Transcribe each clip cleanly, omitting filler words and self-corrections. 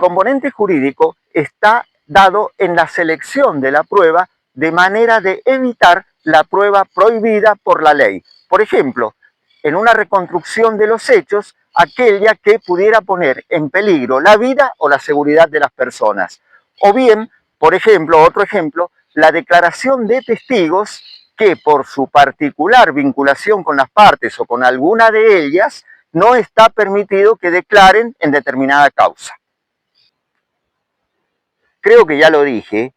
componente jurídico está dado en la selección de la prueba de manera de evitar la prueba prohibida por la ley. Por ejemplo, en una reconstrucción de los hechos, aquella que pudiera poner en peligro la vida o la seguridad de las personas. O bien, por ejemplo, otro ejemplo, la declaración de testigos que por su particular vinculación con las partes o con alguna de ellas, no está permitido que declaren en determinada causa. Creo que ya lo dije,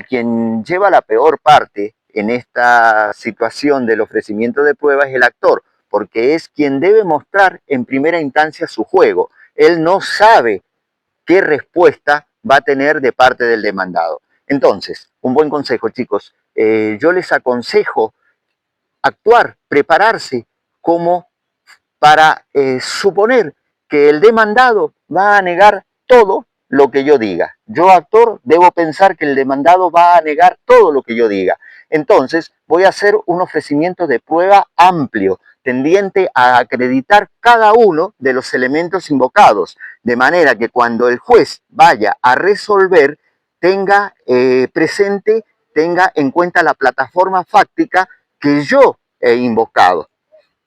quien lleva la peor parte en esta situación del ofrecimiento de pruebas es el actor, porque es quien debe mostrar en primera instancia su juego. Él no sabe qué respuesta va a tener de parte del demandado. Entonces, un buen consejo, chicos, yo les aconsejo actuar, prepararse como para suponer que el demandado va a negar todo lo que yo diga. Yo, actor, debo pensar que el demandado va a negar todo lo que yo diga. Entonces, voy a hacer un ofrecimiento de prueba amplio, tendiente a acreditar cada uno de los elementos invocados, de manera que cuando el juez vaya a resolver, tenga presente, tenga en cuenta la plataforma fáctica que yo he invocado.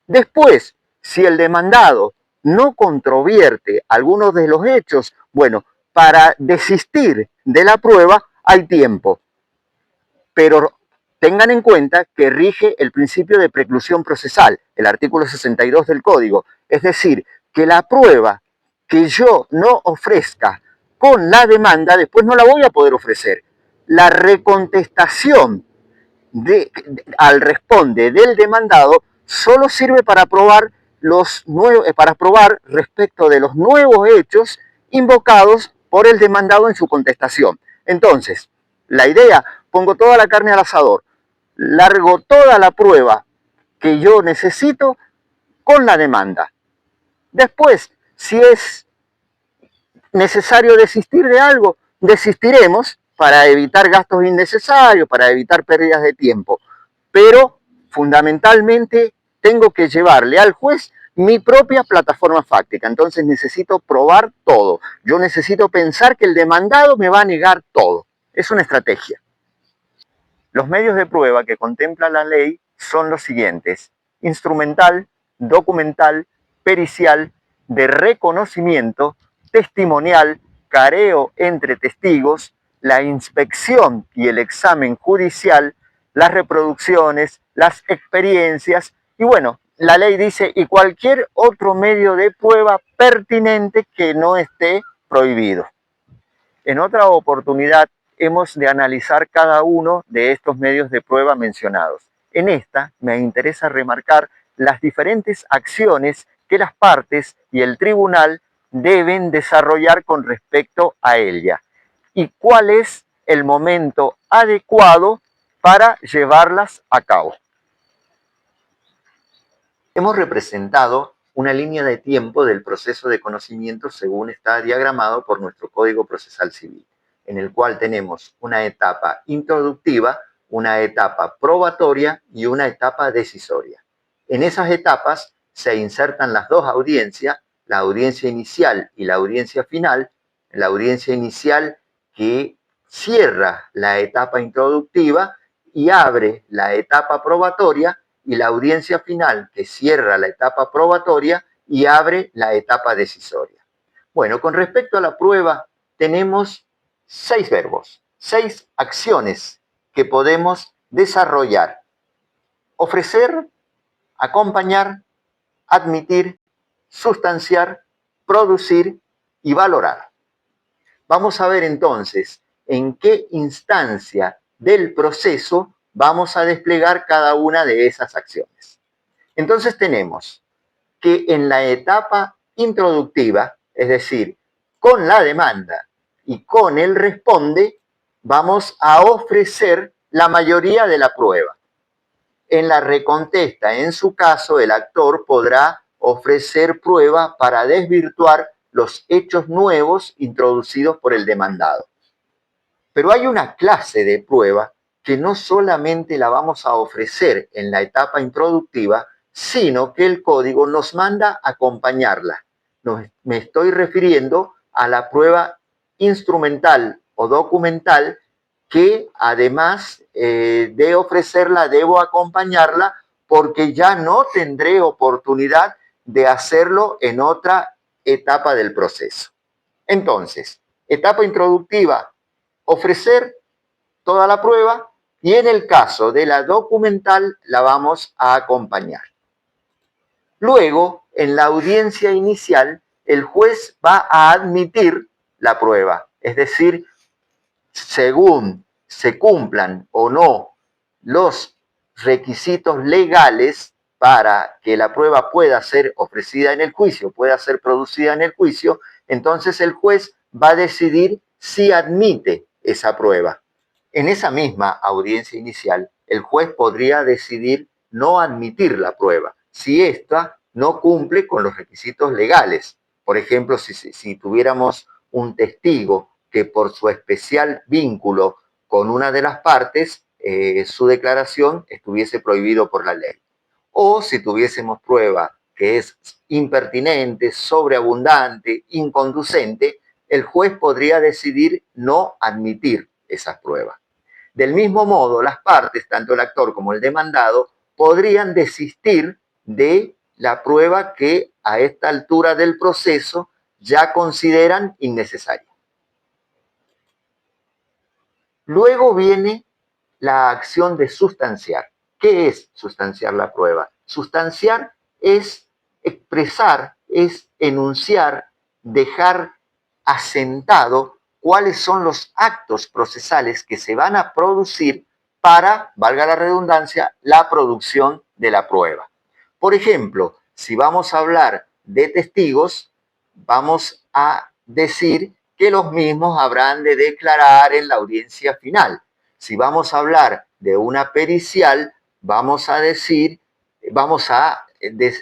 Después, si el demandado no controvierte algunos de los hechos, bueno, para desistir de la prueba hay tiempo, pero tengan en cuenta que rige el principio de preclusión procesal, el artículo 62 del Código, es decir, que la prueba que yo no ofrezca con la demanda, después no la voy a poder ofrecer. La recontestación al responde del demandado solo sirve para probar respecto de los nuevos hechos invocados por el demandado en su contestación. Entonces, la idea, pongo toda la carne al asador, largo toda la prueba que yo necesito con la demanda. Después, si es necesario desistir de algo, desistiremos para evitar gastos innecesarios, para evitar pérdidas de tiempo. Pero fundamentalmente tengo que llevarle al juez mi propia plataforma fáctica. Entonces necesito probar todo. Yo necesito pensar que el demandado me va a negar todo. Es una estrategia. Los medios de prueba que contempla la ley son los siguientes: instrumental, documental, pericial, de reconocimiento, testimonial, careo entre testigos, la inspección y el examen judicial, las reproducciones, las experiencias y bueno, la ley dice y cualquier otro medio de prueba pertinente que no esté prohibido. En otra oportunidad hemos de analizar cada uno de estos medios de prueba mencionados. En esta me interesa remarcar las diferentes acciones que las partes y el tribunal deben desarrollar con respecto a ella y cuál es el momento adecuado para llevarlas a cabo. Hemos representado una línea de tiempo del proceso de conocimiento según está diagramado por nuestro Código Procesal Civil, en el cual tenemos una etapa introductiva, una etapa probatoria y una etapa decisoria. En esas etapas se insertan las dos audiencias, la audiencia inicial y la audiencia final. La audiencia inicial que cierra la etapa introductiva y abre la etapa probatoria, y la audiencia final que cierra la etapa probatoria y abre la etapa decisoria. Bueno, con respecto a la prueba, tenemos 6 verbos, 6 acciones que podemos desarrollar: ofrecer, acompañar, admitir, sustanciar, producir y valorar. Vamos a ver entonces en qué instancia del proceso vamos a desplegar cada una de esas acciones. Entonces tenemos que en la etapa introductiva, es decir, con la demanda y con el responde, vamos a ofrecer la mayoría de la prueba. En la recontesta, en su caso, el actor podrá ofrecer prueba para desvirtuar los hechos nuevos introducidos por el demandado. Pero hay una clase de prueba que no solamente la vamos a ofrecer en la etapa introductiva, sino que el código nos manda acompañarla. Me estoy refiriendo a la prueba instrumental o documental, que además de ofrecerla, debo acompañarla porque ya no tendré oportunidad de hacerlo en otra etapa del proceso. Entonces, etapa introductiva, ofrecer toda la prueba, y en el caso de la documental la vamos a acompañar. Luego, en la audiencia inicial, el juez va a admitir la prueba, es decir, según se cumplan o no los requisitos legales para que la prueba pueda ser ofrecida en el juicio, pueda ser producida en el juicio, entonces el juez va a decidir si admite esa prueba. En esa misma audiencia inicial, el juez podría decidir no admitir la prueba si ésta no cumple con los requisitos legales. Por ejemplo, si tuviéramos un testigo que por su especial vínculo con una de las partes, su declaración estuviese prohibido por la ley. O si tuviésemos prueba que es impertinente, sobreabundante, inconducente, el juez podría decidir no admitir esas pruebas. Del mismo modo, las partes, tanto el actor como el demandado, podrían desistir de la prueba que a esta altura del proceso ya consideran innecesaria. Luego viene la acción de sustanciar. ¿Qué es sustanciar la prueba? Sustanciar es expresar, es enunciar, dejar asentado cuáles son los actos procesales que se van a producir para, valga la redundancia, la producción de la prueba. Por ejemplo, si vamos a hablar de testigos, vamos a decir que los mismos habrán de declarar en la audiencia final. Si vamos a hablar de una pericial, vamos a decir, vamos a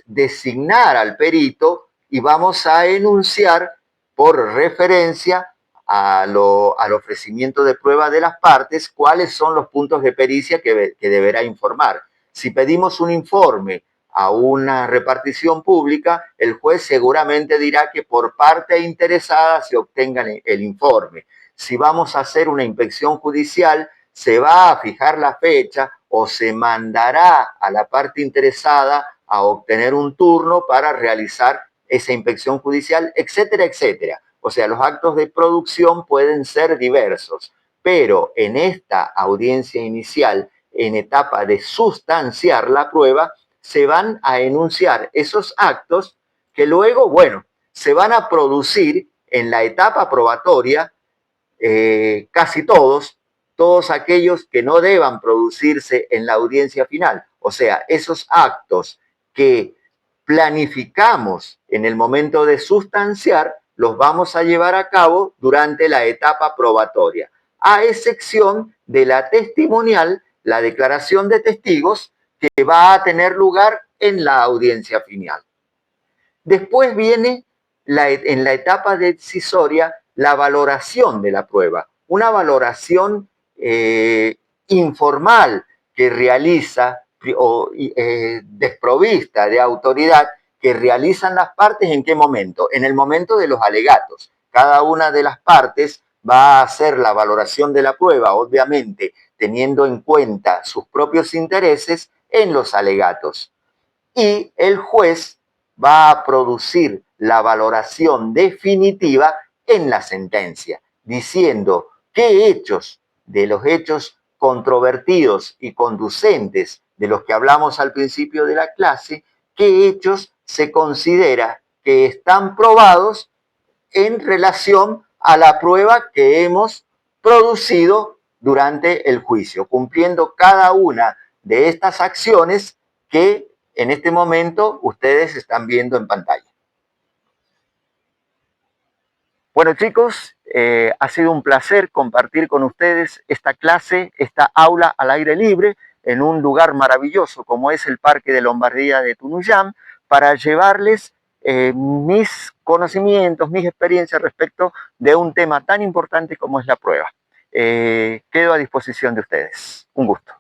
designar al perito y vamos a enunciar por referencia al ofrecimiento de prueba de las partes cuáles son los puntos de pericia que deberá informar. Si pedimos un informe a una repartición pública, el juez seguramente dirá que por parte interesada se obtenga el informe. Si vamos a hacer una inspección judicial, se va a fijar la fecha o se mandará a la parte interesada a obtener un turno para realizar esa inspección judicial, etcétera, etcétera. O sea, los actos de producción pueden ser diversos, pero en esta audiencia inicial, en etapa de sustanciar la prueba, se van a enunciar esos actos que luego, bueno, se van a producir en la etapa probatoria, casi todos aquellos que no deban producirse en la audiencia final. O sea, esos actos que planificamos en el momento de sustanciar, los vamos a llevar a cabo durante la etapa probatoria, a excepción de la testimonial, la declaración de testigos, que va a tener lugar en la audiencia final. Después viene en la etapa decisoria la valoración de la prueba, una valoración informal que realiza o desprovista de autoridad, que realizan las partes. ¿En qué momento? En el momento de los alegatos. Cada una de las partes va a hacer la valoración de la prueba, obviamente teniendo en cuenta sus propios intereses en los alegatos. Y el juez va a producir la valoración definitiva en la sentencia, diciendo qué hechos de los hechos controvertidos y conducentes de los que hablamos al principio de la clase, qué hechos se considera que están probados en relación a la prueba que hemos producido durante el juicio, cumpliendo cada una de estas acciones que en este momento ustedes están viendo en pantalla. Bueno, chicos, ha sido un placer compartir con ustedes esta clase, esta aula al aire libre, en un lugar maravilloso como es el Parque de Lombardía de Tunuyán, para llevarles mis conocimientos, mis experiencias respecto de un tema tan importante como es la prueba. Quedo a disposición de ustedes. Un gusto.